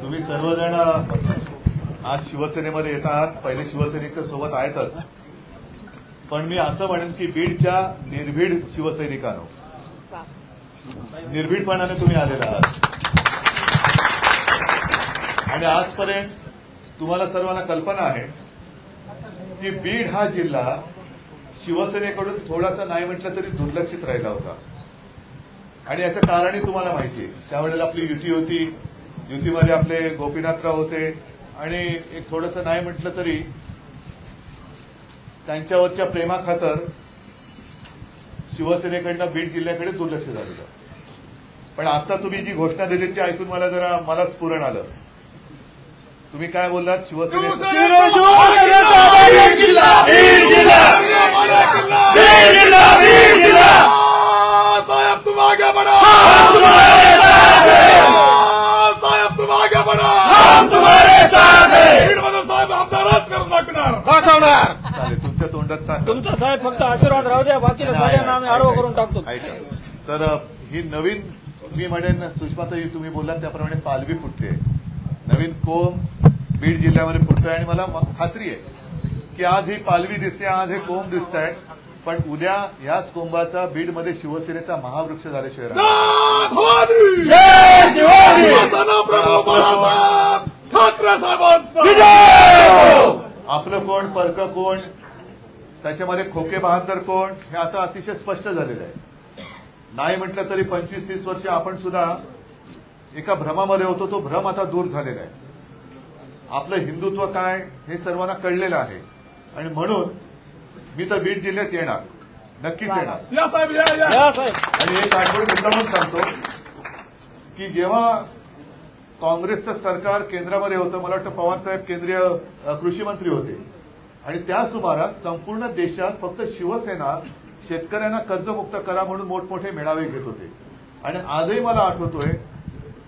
तुम्ही सर्वजण आज शिवसेनेमध्ये येत आहात. पहिले शिवसैनिक तर सोबत आहेतच, पण मी असं म्हणेन की बीडच्या निर्भीड शिवसैनिकांनो, निर्भीडपणाने तुम्ही आलेला आहात आणि आजपर्यंत तुम्हाला सर्वांना कल्पना आहे की बीड हा जिल्हा शिवसेनेकडून थोडासा नाही म्हटलं तरी दुर्लक्षित राहिला होता. आणि याचं कारणही तुम्हाला माहिती आहे. त्यावेळेला आपली युती होती, युतीमध्ये आपले गोपीनाथराव होते आणि एक थोडंसं नाही म्हटलं तरी त्यांच्यावरच्या प्रेमाखातर शिवसेनेकडनं बीड जिल्ह्याकडे दुर्लक्ष झालेलं. पण आता तुम्ही जी घोषणा दिली ती ऐकून मलाच स्फुरण आलं. तुम्ही काय बोललात? शिवसेनेचा साहब तुम आगे बढ़ो, हम तुम्हारे साथ हैं, साहब तुम आगे बढ़ो, हम तुम्हारे साथ हैं. बीडमध्ये साहेब आमदारच करून दाखवणार. चालेल, तुमच्या तोंडात सांग. तुमचा साहेब फक्त आशीर्वाद राहू द्या, बाकीला सगळ्यांना आम्ही आडवं करून टाकतो. ऐका, तर ही नवीन, मी म्हणेन सुषमाताई तुम्ही बोललात त्याप्रमाणे पालवी फुटते. नवीन कोंब बीड जिल्ह्यामध्ये फुटतोय आणि मला खात्री आहे की आज ही पालवी दिसते, आज हे कोंब दिसत आहे, पण उद्या याच कोंबाचा बीडमध्ये शिवसेनेचा महावृक्ष झाल्याशिवाय आपलं कोण, परकं कोण, त्याच्यामध्ये खोके बहादर कोण, हे आता अतिशय स्पष्ट झालेलं आहे. नाही म्हटलं तरी 25-30 वर्ष आपण सुद्धा एका भ्रमामध्ये होतो. तो भ्रम आता दूर झालेला आहे. आपलं हिंदुत्व काय हे सर्वांना कळलेलं आहे आणि म्हणून मी तर बीड जिल्ह्यात येणार, नक्कीच येणार. आणि एक आठवड मुद्दामून सांगतो की जेव्हा काँग्रेसचं सरकार केंद्रामध्ये होतं, मला वाटतं पवारसाहेब केंद्रीय कृषी मंत्री होते आणि त्या सुमारास संपूर्ण देशात फक्त शिवसेना शेतकऱ्यांना कर्जमुक्त करा म्हणून मोठमोठे मेळावे घेत होते. आणि आजही मला आठवतोय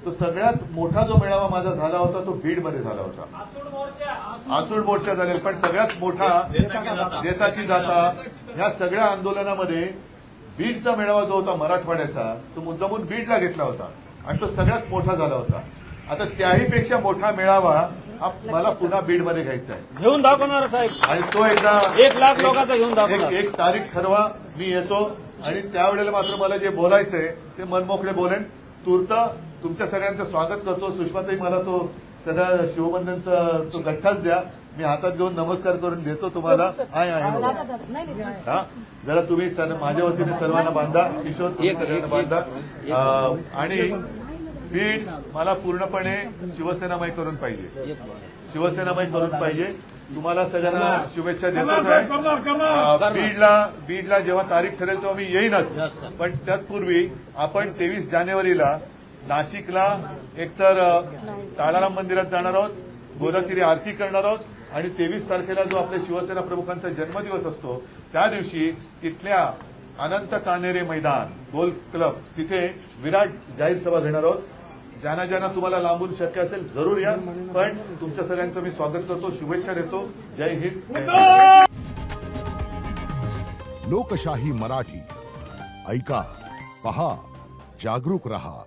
तो सगळ्यात मोठा जो मेळावा माझा झाला होता तो बीडमध्ये झाला होता. आसूड मोर्चा झाले, पण सगळ्यात मोठा देता की जाता ह्या सगळ्या आंदोलनामध्ये बीडचा मेळावा जो होता मराठवाड्याचा, तो मुद्दामून बीडला घेतला होता आणि तो सगळ्यात मोठा झाला होता. आता त्याही पेक्षा मोठा मेळावा मला पुन्हा बीडमध्ये घ्यायचा आहे. घेऊन दाखवणार साहेब, आणि तो एकदा 1 लाख लोकांचा घेऊन दाखवणार. एक तारीख ठरवा, मी येतो आणि त्यावेळेला मात्र मला जे बोलायचंय ते मनमोकळे बोलेन. तूर्त तुमच्या सगळ्यांचं स्वागत करतो. सुषमाताई, मला तो सगळा शिवबंधनचा तो गठ्ठाच द्या, मी हातात घेऊन नमस्कार करून देतो तुम्हाला. आहे हा, जरा तुम्ही माझ्या वतीने सर्वांना बांधा. किशोर, तुम्ही सगळ्यांना बांधा. आणि बीड मला पूर्णपणे शिवसेनामय करून पाहिजे, शिवसेनामय करून पाहिजे. तुम्हाला सगळ्यांना शुभेच्छा देतोच आहे. बीडला जेव्हा तारीख ठरेल तेव्हा मी येईनच, पण तत्पूर्वी आपण 23 जानेवारीला नाशिकला एकतर काळाराम मंदिरात जाणार आहोत, गोदातीरी आरती करणार आहोत आणि 23 तारखेला जो आपल्या शिवसेना प्रमुखांचा जन्मदिवस असतो त्या दिवशी तिथल्या अनंत कान्हेरे मैदान गोल्फ क्लब तिथे विराट जाहीर सभा घेणार आहोत. ज्यांना तुम्हाला लांबून शक्य असेल जरूर या. पण तुमच्या सगळ्यांचं मी स्वागत करतो, शुभेच्छा देतो. जय हिंद. लोकशाही मराठी ऐका, पहा, जागरूक रहा.